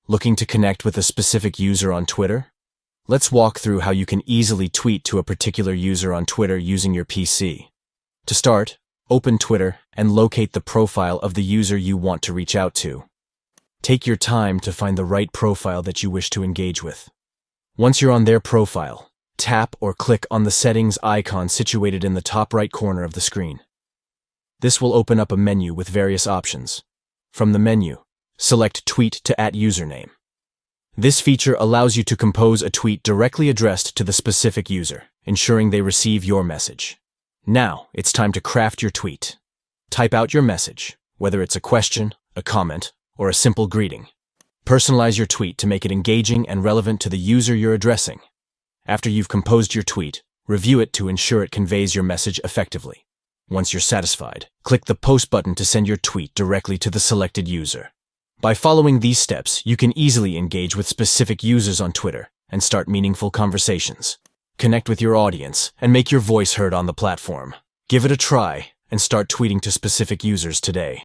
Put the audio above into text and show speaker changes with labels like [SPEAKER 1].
[SPEAKER 1] Looking to connect with a specific user on Twitter? Let's walk through how you can easily tweet to a particular user on Twitter using your PC. To start, open Twitter and locate the profile of the user you want to reach out to. Take your time to find the right profile that you wish to engage with. Once you're on their profile, tap or click on the settings icon situated in the top right corner of the screen. This will open up a menu with various options. From the menu, select Tweet to @username. This feature allows you to compose a tweet directly addressed to the specific user, ensuring they receive your message. Now, it's time to craft your tweet. Type out your message, whether it's a question, a comment, or a simple greeting. Personalize your tweet to make it engaging and relevant to the user you're addressing. After you've composed your tweet, review it to ensure it conveys your message effectively. Once you're satisfied, click the Post button to send your tweet directly to the selected user. By following these steps, you can easily engage with specific users on Twitter and start meaningful conversations. Connect with your audience and make your voice heard on the platform. Give it a try and start tweeting to specific users today.